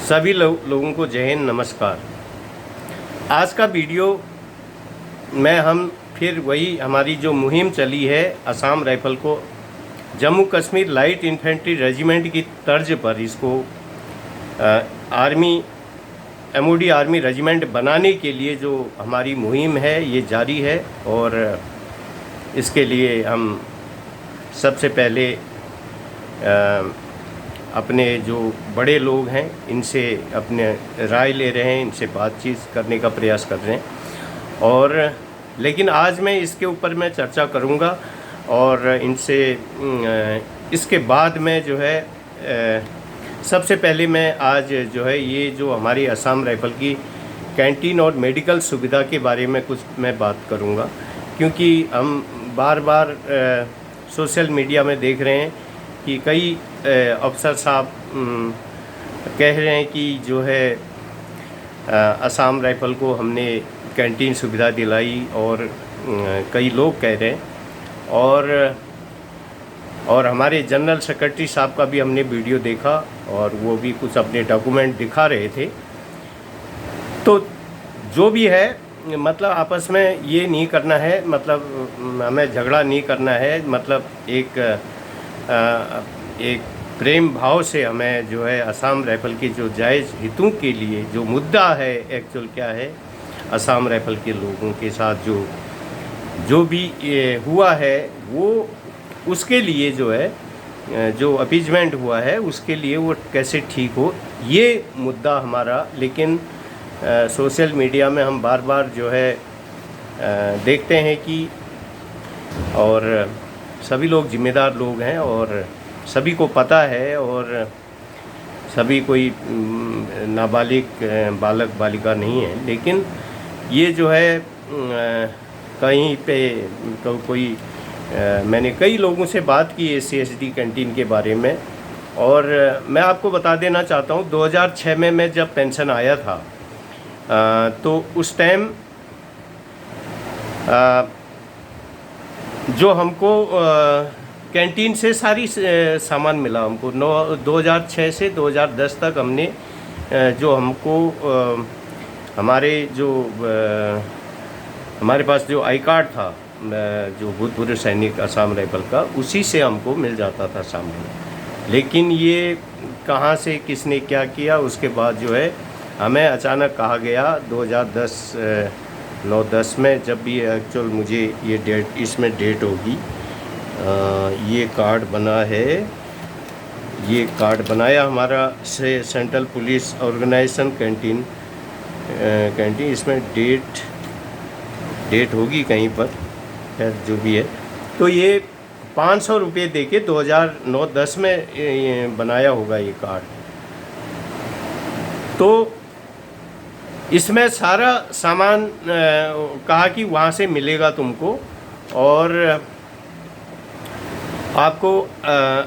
सभी लोगों को जय हिंद, नमस्कार। आज का वीडियो में हम फिर वही हमारी जो मुहिम चली है असम राइफल को Jammu Kashmir light infantry regiment की तर्ज पर इसको एमओडी आर्मी रेजिमेंट बनाने के लिए जो हमारी मुहिम है ये जारी है। और इसके लिए हम सबसे पहले अपने जो बड़े लोग हैं इनसे अपने राय ले रहे हैं, इनसे बातचीत करने का प्रयास कर रहे हैं। और लेकिन आज मैं इसके ऊपर मैं चर्चा करूंगा और इनसे इसके बाद में जो है सबसे पहले मैं आज जो है ये जो हमारी असम राइफल की कैंटीन और मेडिकल सुविधा के बारे में कुछ मैं बात करूंगा, क्योंकि हम बार बार सोशल मीडिया में देख रहे हैं कि कई अफसर साहब कह रहे हैं कि जो है असम राइफल को हमने कैंटीन सुविधा दिलाई, और कई लोग कह रहे हैं। और हमारे जनरल सेक्रेटरी साहब का भी हमने वीडियो देखा और वो भी कुछ अपने डॉक्यूमेंट दिखा रहे थे। तो जो भी है, मतलब आपस में ये नहीं करना है, मतलब हमें झगड़ा नहीं करना है, मतलब एक प्रेम भाव से हमें जो है असम राइफल के जो जायज़ हितों के लिए जो मुद्दा है, एक्चुअल क्या है असम राइफल के लोगों के साथ जो भी हुआ है वो उसके लिए जो है जो अपीजमेंट हुआ है उसके लिए वो कैसे ठीक हो, ये मुद्दा हमारा। लेकिन सोशल मीडिया में हम बार बार जो है देखते हैं कि, और सभी लोग जिम्मेदार लोग हैं और सभी को पता है, और सभी कोई नाबालिग बालक बालिका नहीं है, लेकिन ये जो है कहीं पे तो कोई मैंने कई लोगों से बात की है CSD कैंटीन के बारे में। और मैं आपको बता देना चाहता हूँ 2006 में मैं जब पेंशन आया था तो उस टाइम जो हमको कैंटीन से सारी सामान मिला हमको। 2006 से 2010 तक हमने जो हमको हमारे पास जो आई कार्ड था जो भूतपूर्व सैनिक असम राइफल का, उसी से हमको मिल जाता था सामान। लेकिन ये कहाँ से किसने क्या किया, उसके बाद जो है हमें अचानक कहा गया 2010 में, जब भी एक्चुअल मुझे ये डेट इसमें डेट होगी, ये कार्ड बना है, ये कार्ड बनाया हमारा से सेंट्रल पुलिस ऑर्गेनाइजेशन कैंटीन, इसमें डेट होगी कहीं पर, खैर जो भी है। तो ये 500 रुपये दे के 2009-10 में बनाया होगा ये कार्ड। तो इसमें सारा सामान कहा कि वहाँ से मिलेगा तुमको, और आपको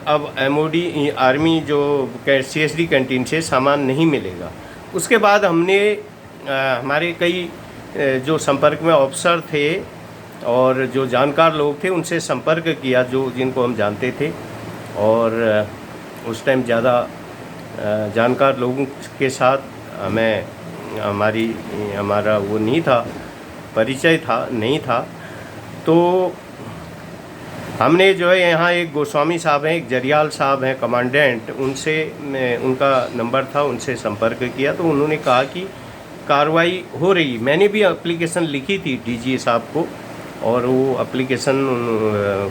अब एमओडी आर्मी जो CSD कैंटीन से सामान नहीं मिलेगा। उसके बाद हमने हमारे कई जो संपर्क में अफसर थे और जो जानकार लोग थे उनसे संपर्क किया, जो जिनको हम जानते थे, और उस टाइम ज़्यादा जानकार लोगों के साथ हमें हमारा वो नहीं था, परिचय था नहीं था। तो हमने जो है यहाँ एक गोस्वामी साहब हैं, एक जरियाल साहब हैं कमांडेंट, उनसे उनका नंबर था, उनसे संपर्क किया। तो उन्होंने कहा कि कार्रवाई हो रही। मैंने भी एप्लीकेशन लिखी थी DG साहब को, और वो एप्लीकेशन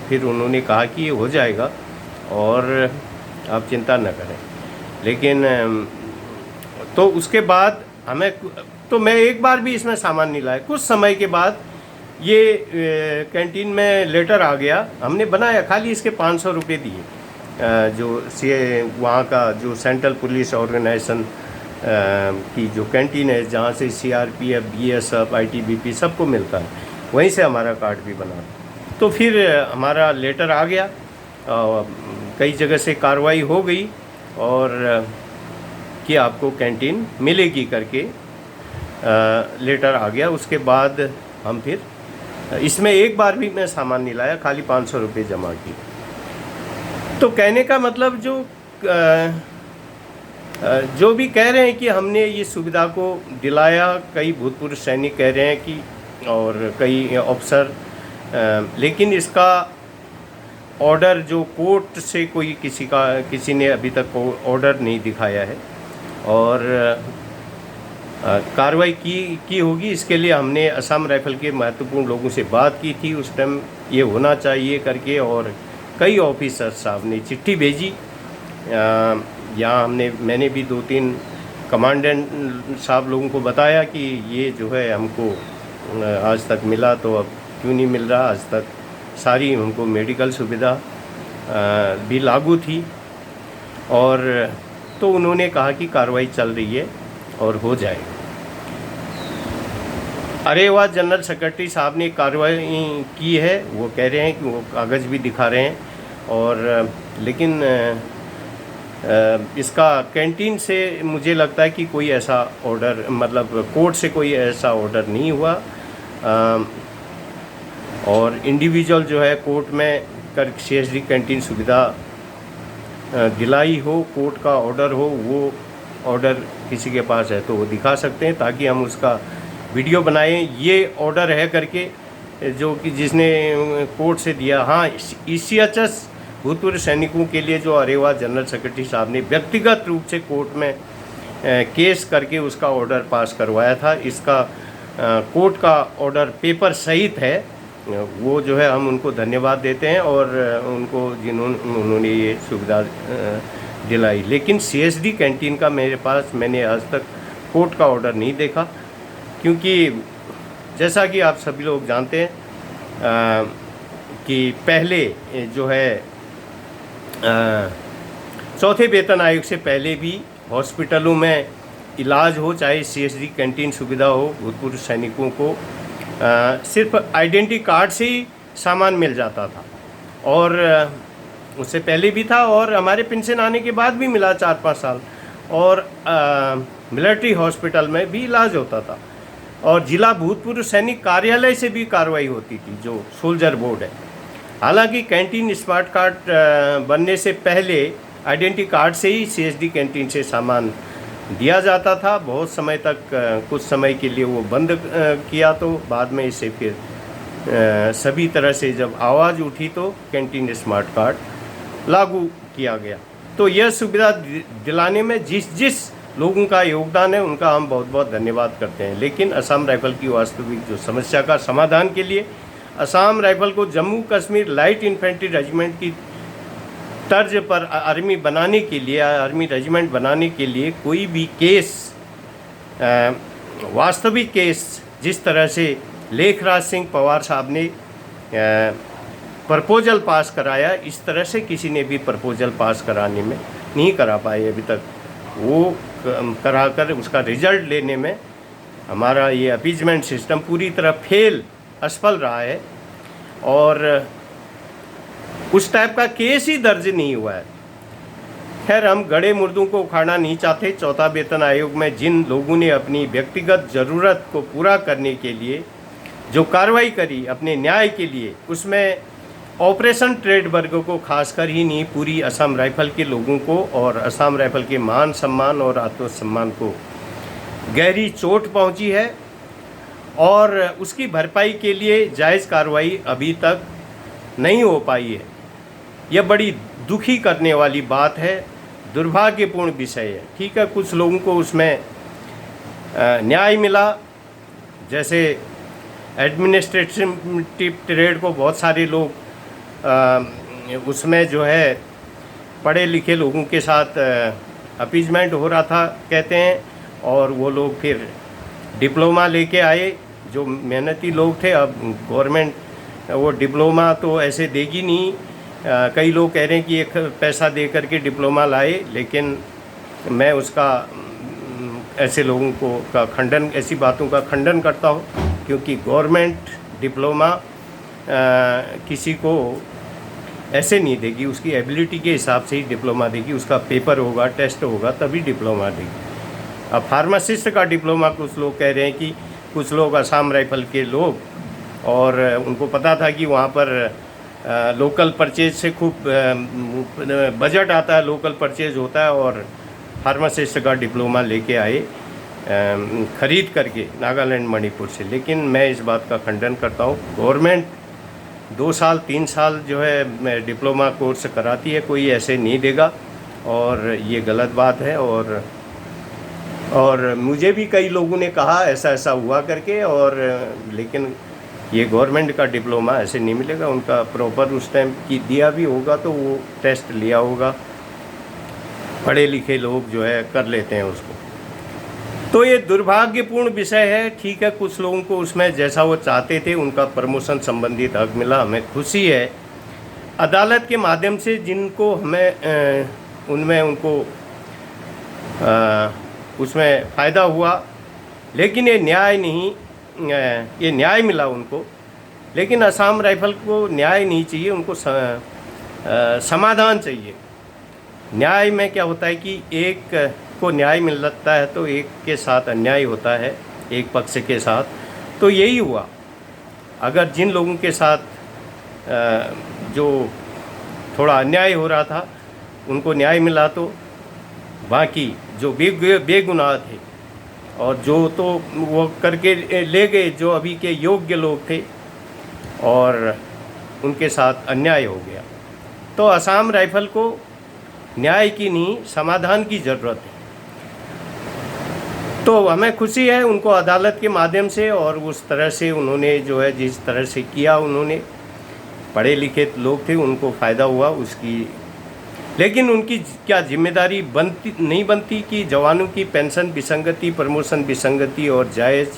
फिर उन्होंने कहा कि ये हो जाएगा और आप चिंता न करें। लेकिन तो उसके बाद हमें, तो मैं एक बार भी इसमें सामान नहीं लाया। कुछ समय के बाद ये कैंटीन में लेटर आ गया, हमने बनाया, खाली इसके 500 रुपये दिए। जो वहाँ का जो सेंट्रल पुलिस ऑर्गेनाइजेशन की जो कैंटीन है, जहाँ से CRPF, BSF, ITBP सबको मिलता है, वहीं से हमारा कार्ड भी बना। तो फिर हमारा लेटर आ गया, कई जगह से कार्रवाई हो गई और कि आपको कैंटीन मिलेगी करके लेटर आ गया। उसके बाद हम फिर इसमें एक बार भी मैं सामान नहीं लाया, खाली 500 रुपये जमा की। तो कहने का मतलब जो जो भी कह रहे हैं कि हमने ये सुविधा को दिलाया, कई भूतपूर्व सैनिक कह रहे हैं कि और कई अफसर, लेकिन इसका ऑर्डर जो कोर्ट से कोई किसी ने अभी तक ऑर्डर नहीं दिखाया है और कार्रवाई की होगी। इसके लिए हमने असम राइफल के महत्वपूर्ण लोगों से बात की थी उस टाइम, ये होना चाहिए करके, और कई ऑफिसर साहब ने चिट्ठी भेजी। यहाँ मैंने भी 2-3 कमांडेंट साहब लोगों को बताया कि ये जो है हमको आज तक मिला तो अब क्यों नहीं मिल रहा। आज तक सारी हमको मेडिकल सुविधा भी लागू थी, और तो उन्होंने कहा कि कार्रवाई चल रही है और हो जाएगी। अरेवा जनरल सेक्रेटरी साहब ने कार्रवाई की है, वो कह रहे हैं कि वो कागज़ भी दिखा रहे हैं, और लेकिन इसका कैंटीन से मुझे लगता है कि कोई ऐसा ऑर्डर, मतलब कोर्ट से कोई ऐसा ऑर्डर नहीं हुआ, और इंडिविजुअल जो है कोर्ट में कर CSD कैंटीन सुविधा दिलाई हो, कोर्ट का ऑर्डर हो, वो ऑर्डर किसी के पास है तो वो दिखा सकते हैं ताकि हम उसका वीडियो बनाएं। ये ऑर्डर है करके जो कि जिसने कोर्ट से दिया। हाँ, ECHS भूतपूर्व सैनिकों के लिए जो अरेवा जनरल सेक्रेटरी साहब ने व्यक्तिगत रूप से कोर्ट में केस करके उसका ऑर्डर पास करवाया था, इसका कोर्ट का ऑर्डर पेपर सहित है, वो जो है हम उनको धन्यवाद देते हैं और उनको उन्होंने ये सुविधा दिलाई। लेकिन CSD कैंटीन का मैंने आज तक कोर्ट का ऑर्डर नहीं देखा, क्योंकि जैसा कि आप सभी लोग जानते हैं कि पहले जो है चौथे वेतन आयोग से पहले भी हॉस्पिटलों में इलाज हो, चाहे CSD कैंटीन सुविधा हो, भूतपूर्व सैनिकों को सिर्फ आइडेंटिटी कार्ड से ही सामान मिल जाता था, और उससे पहले भी था और हमारे पेंशन आने के बाद भी मिला 4-5 साल, और मिलिट्री हॉस्पिटल में भी इलाज होता था, और जिला भूतपूर्व सैनिक कार्यालय से भी कार्रवाई होती थी जो सोल्जर बोर्ड है। हालांकि कैंटीन स्मार्ट कार्ड बनने से पहले आइडेंटिटी कार्ड से ही CSD कैंटीन से सामान दिया जाता था। बहुत समय तक कुछ समय के लिए वो बंद किया, तो बाद में इसे फिर सभी तरह से जब आवाज़ उठी तो कैंटीन स्मार्ट कार्ड लागू किया गया। तो यह सुविधा दिलाने में जिस लोगों का योगदान है उनका हम बहुत बहुत धन्यवाद करते हैं। लेकिन असम राइफल की वास्तविक जो समस्या का समाधान के लिए असम राइफल को Jammu Kashmir light infantry regiment की तर्ज पर आर्मी रेजिमेंट बनाने के लिए कोई भी केस, वास्तविक केस जिस तरह से लेखराज सिंह पवार साहब ने प्रपोजल पास कराया, इस तरह से किसी ने भी प्रपोजल पास कराने में नहीं करा पाए अभी तक। वो कराकर उसका रिजल्ट लेने में हमारा ये अपीजमेंट सिस्टम पूरी तरह असफल रहा है, और उस टाइप का केस ही दर्ज नहीं हुआ है। खैर, हम गड़े मुर्दों को उखाड़ना नहीं चाहते। चौथा वेतन आयोग में जिन लोगों ने अपनी व्यक्तिगत ज़रूरत को पूरा करने के लिए जो कार्रवाई करी अपने न्याय के लिए, उसमें ऑपरेशन ट्रेड वर्ग को खासकर ही नहीं, पूरी असम राइफल के लोगों को और असम राइफल के मान सम्मान और आत्मसम्मान को गहरी चोट पहुंची है, और उसकी भरपाई के लिए जायज़ कार्रवाई अभी तक नहीं हो पाई है। यह बड़ी दुखी करने वाली बात है, दुर्भाग्यपूर्ण विषय है। ठीक है, कुछ लोगों को उसमें न्याय मिला, जैसे एडमिनिस्ट्रेटिव ट्रेड को बहुत सारे लोग उसमें जो है पढ़े लिखे लोगों के साथ अपीजमेंट हो रहा था कहते हैं, और वो लोग फिर डिप्लोमा लेके आए जो मेहनती लोग थे। अब गवर्नमेंट वो डिप्लोमा तो ऐसे देगी नहीं, कई लोग कह रहे हैं कि एक पैसा दे करके डिप्लोमा लाए, लेकिन मैं उसका ऐसे लोगों को का खंडन, ऐसी बातों का खंडन करता हूँ, क्योंकि गवर्नमेंट डिप्लोमा किसी को ऐसे नहीं देगी, उसकी एबिलिटी के हिसाब से ही डिप्लोमा देगी, उसका पेपर होगा, टेस्ट होगा, तभी डिप्लोमा देगी। अब फार्मासिस्ट का डिप्लोमा कुछ लोग कह रहे हैं कि कुछ लोग असम राइफल के लोग, और उनको पता था कि वहाँ पर लोकल परचेज से खूब बजट आता है, लोकल परचेज होता है, और फार्मासिस्ट का डिप्लोमा लेके आए खरीद करके नागालैंड मणिपुर से। लेकिन मैं इस बात का खंडन करता हूँ। गवर्नमेंट 2 साल 3 साल जो है डिप्लोमा कोर्स कराती है, कोई ऐसे नहीं देगा, और ये गलत बात है। और मुझे भी कई लोगों ने कहा ऐसा ऐसा हुआ करके, और लेकिन ये गवर्नमेंट का डिप्लोमा ऐसे नहीं मिलेगा। उनका प्रॉपर उस टाइम की दिया भी होगा तो वो टेस्ट लिया होगा, पढ़े लिखे लोग जो है कर लेते हैं उसको। तो ये दुर्भाग्यपूर्ण विषय है। ठीक है, कुछ लोगों को उसमें जैसा वो चाहते थे उनका प्रमोशन संबंधित हक मिला, हमें खुशी है। अदालत के माध्यम से जिनको हमें उनमें उनको उसमें फ़ायदा हुआ, लेकिन ये न्याय नहीं, ये न्याय मिला उनको। लेकिन असम राइफल को न्याय नहीं चाहिए, उनको समाधान चाहिए। न्याय में क्या होता है कि एक को न्याय मिलता है तो एक के साथ अन्याय होता है, एक पक्ष के साथ। तो यही हुआ। अगर जिन लोगों के साथ जो थोड़ा अन्याय हो रहा था उनको न्याय मिला, तो बाकी जो बेगुनाह थे और जो तो वो करके ले गए, जो अभी के योग्य लोग थे, और उनके साथ अन्याय हो गया। तो असम राइफल को न्याय की नहीं, समाधान की ज़रूरत है। तो हमें खुशी है उनको अदालत के माध्यम से, और उस तरह से उन्होंने जो है जिस तरह से किया, उन्होंने पढ़े लिखे लोग थे, उनको फ़ायदा हुआ उसकी। लेकिन उनकी क्या जिम्मेदारी नहीं बनती कि जवानों की पेंशन विसंगति, प्रमोशन विसंगति और जायज़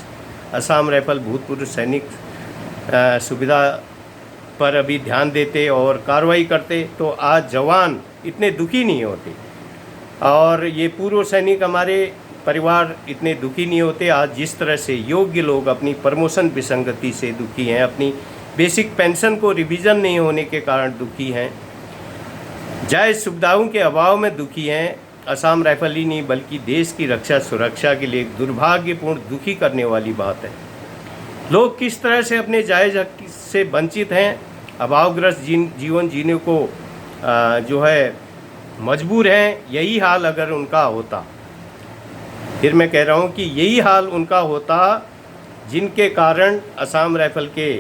असम राइफल भूतपूर्व सैनिक सुविधा पर अभी ध्यान देते और कार्रवाई करते, तो आज जवान इतने दुखी नहीं होते, और ये पूर्व सैनिक हमारे परिवार इतने दुखी नहीं होते। आज जिस तरह से योग्य लोग अपनी प्रमोशन विसंगति से दुखी हैं, अपनी बेसिक पेंशन को रिवीजन नहीं होने के कारण दुखी हैं, जायज़ सुविधाओं के अभाव में दुखी हैं। असम राइफल ही नहीं बल्कि देश की रक्षा सुरक्षा के लिए एक दुर्भाग्यपूर्ण दुखी करने वाली बात है। लोग किस तरह से अपने जायज़ हक से वंचित हैं, अभावग्रस्त जीवन जीने को जो है मजबूर हैं। यही हाल अगर उनका होता, फिर मैं कह रहा हूँ कि यही हाल उनका होता जिनके कारण असम राइफल के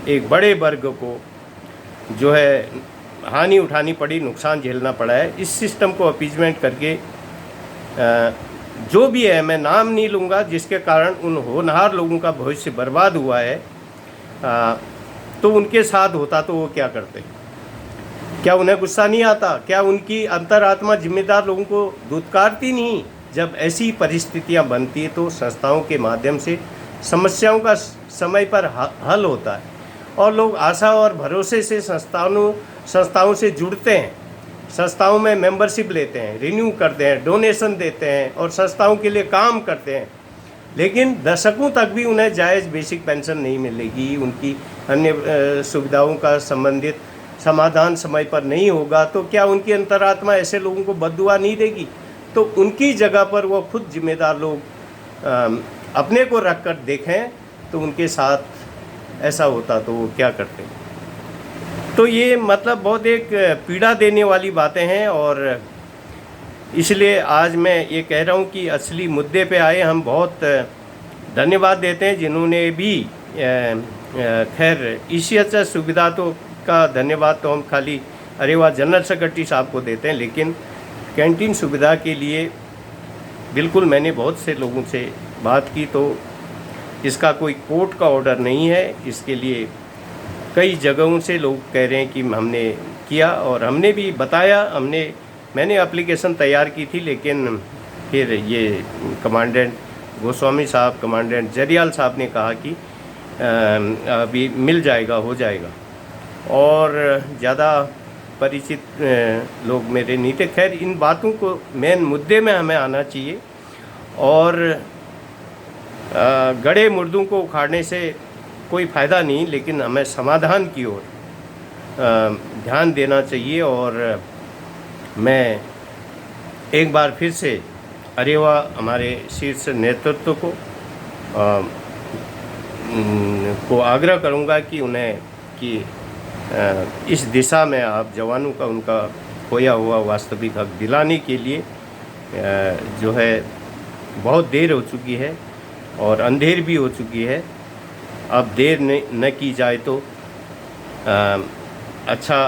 एक बड़े वर्ग को जो है हानि उठानी पड़ी, नुकसान झेलना पड़ा है। इस सिस्टम को अपीजमेंट करके जो भी है, मैं नाम नहीं लूँगा, जिसके कारण उन होनहार लोगों का भविष्य बर्बाद हुआ है, तो उनके साथ होता तो वो क्या करते? क्या उन्हें गुस्सा नहीं आता? क्या उनकी अंतरात्मा जिम्मेदार लोगों को धुतकारती नहीं? जब ऐसी परिस्थितियां बनती है तो संस्थाओं के माध्यम से समस्याओं का समय पर हल होता है, और लोग आशा और भरोसे से संस्थाओं से जुड़ते हैं, संस्थाओं में मेंबरशिप लेते हैं, रिन्यू करते हैं, डोनेशन देते हैं और संस्थाओं के लिए काम करते हैं। लेकिन दशकों तक भी उन्हें जायज़ बेसिक पेंशन नहीं मिलेगी, उनकी अन्य सुविधाओं का संबंधित समाधान समय पर नहीं होगा, तो क्या उनकी अंतरात्मा ऐसे लोगों को बद्दुआ नहीं देगी? तो उनकी जगह पर वो खुद जिम्मेदार लोग अपने को रख कर देखें तो उनके साथ ऐसा होता तो वो क्या करते? तो ये मतलब बहुत एक पीड़ा देने वाली बातें हैं, और इसलिए आज मैं ये कह रहा हूँ कि असली मुद्दे पे आए। हम बहुत धन्यवाद देते हैं जिन्होंने भी खैर ECHS सुविधा तो का धन्यवाद तो हम खाली अरेवा जनरल सेक्रेटरी साहब को देते हैं, लेकिन कैंटीन सुविधा के लिए बिल्कुल मैंने बहुत से लोगों से बात की, तो इसका कोई कोर्ट का ऑर्डर नहीं है। इसके लिए कई जगहों से लोग कह रहे हैं कि हमने किया, और हमने भी बताया, मैंने एप्लीकेशन तैयार की थी, लेकिन फिर ये कमांडेंट गोस्वामी साहब, कमांडेंट जरियाल साहब ने कहा कि अभी मिल जाएगा, हो जाएगा, और ज़्यादा परिचित लोग मेरे नहीं थे। खैर, इन बातों को मेन मुद्दे में हमें आना चाहिए, और गड़े मुर्दों को उखाड़ने से कोई फ़ायदा नहीं, लेकिन हमें समाधान की ओर ध्यान देना चाहिए। और मैं एक बार फिर से अरेवा हमारे शीर्ष नेतृत्व को आग्रह करूंगा कि उन्हें कि इस दिशा में आप जवानों का उनका खोया हुआ वास्तविक हक दिलाने के लिए जो है बहुत देर हो चुकी है और अंधेर भी हो चुकी है। अब देर न की जाए तो अच्छा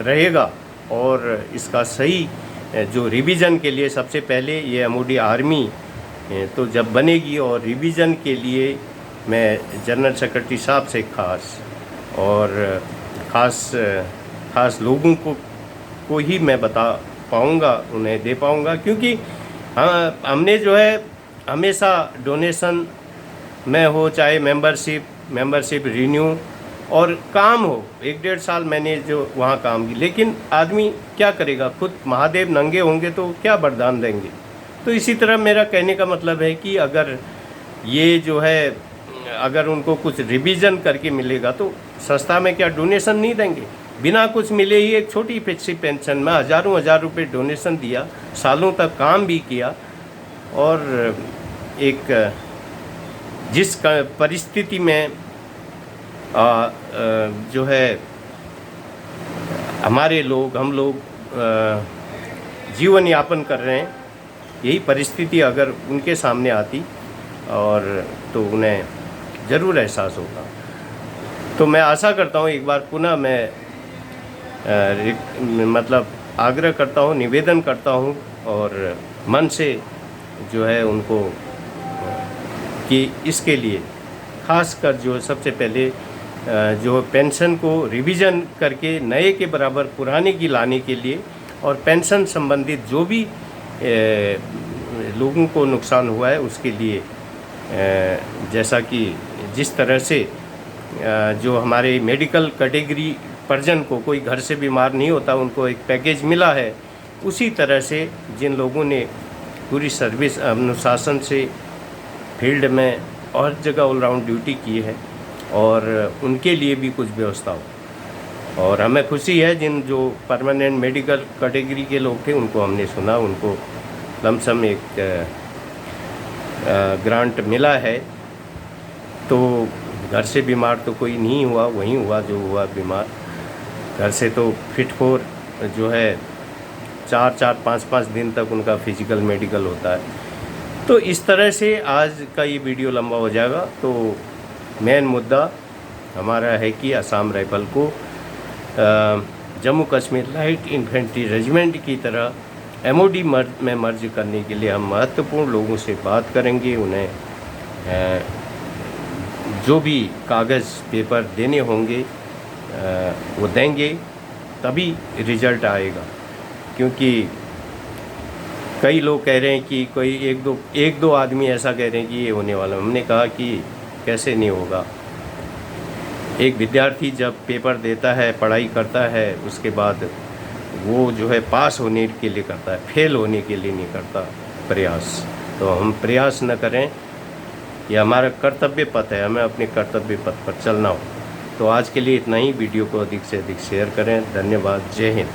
रहेगा। और इसका सही जो रिवीजन के लिए सबसे पहले ये एमओडी आर्मी तो जब बनेगी, और रिवीजन के लिए मैं जनरल सेक्रेटरी साहब से ख़ास लोगों को ही मैं बता पाऊँगा, उन्हें दे पाऊँगा, क्योंकि हमने जो है हमेशा डोनेशन में हो, चाहे मेंबरशिप रिन्यू और काम हो, 1-1.5 साल मैंने जो वहाँ काम की, लेकिन आदमी क्या करेगा, खुद महादेव नंगे होंगे तो क्या वरदान देंगे। तो इसी तरह मेरा कहने का मतलब है कि अगर ये जो है अगर उनको कुछ रिवीजन करके मिलेगा तो संस्था में क्या डोनेशन नहीं देंगे, बिना कुछ मिले ही एक छोटी सी पेंशन में हज़ारों रुपए डोनेशन दिया, सालों तक काम भी किया, और एक जिस परिस्थिति में जो है हम लोग जीवन यापन कर रहे हैं, यही परिस्थिति अगर उनके सामने आती और तो उन्हें ज़रूर एहसास होगा। तो मैं आशा करता हूँ, एक बार पुनः मैं मतलब आग्रह करता हूँ, निवेदन करता हूँ और मन से जो है उनको कि इसके लिए खासकर जो सबसे पहले जो पेंशन को रिवीजन करके नए के बराबर पुराने की लाने के लिए, और पेंशन संबंधित जो भी लोगों को नुकसान हुआ है उसके लिए, जैसा कि जिस तरह से जो हमारे मेडिकल कैटेगरी पर्सन को कोई घर से बीमार नहीं होता, उनको एक पैकेज मिला है, उसी तरह से जिन लोगों ने पूरी सर्विस अनुशासन से फील्ड में और जगह ऑलराउंड ड्यूटी की है, और उनके लिए भी कुछ व्यवस्था हो। और हमें खुशी है जिन जो परमानेंट मेडिकल कैटेगरी के लोग थे उनको हमने सुना, उनको लमसम एक ग्रांट मिला है। तो घर से बीमार तो कोई नहीं हुआ, वहीं हुआ जो हुआ बीमार। घर से तो फिट जो है 4-4, 5-5 दिन तक उनका फिजिकल मेडिकल होता है। तो इस तरह से आज का ये वीडियो लंबा हो जाएगा। तो मेन मुद्दा हमारा है कि असम राइफल को Jammu Kashmir light infantry regiment की तरह एमओडी में मर्ज करने के लिए हम महत्वपूर्ण लोगों से बात करेंगे। उन्हें जो भी कागज़ पेपर देने होंगे वो देंगे, तभी रिज़ल्ट आएगा। क्योंकि कई लोग कह रहे हैं कि कोई एक दो आदमी ऐसा कह रहे हैं कि ये होने वाला। हमने कहा कि कैसे नहीं होगा। एक विद्यार्थी जब पेपर देता है, पढ़ाई करता है, उसके बाद वो जो है पास होने के लिए करता है, फेल होने के लिए नहीं करता प्रयास। तो हम प्रयास न करें, ये हमारा कर्तव्य पथ है, हमें अपने कर्तव्य पथ पर चलना हो। तो आज के लिए इतना ही। वीडियो को अधिक से अधिक शेयर करें। धन्यवाद। जय हिंद।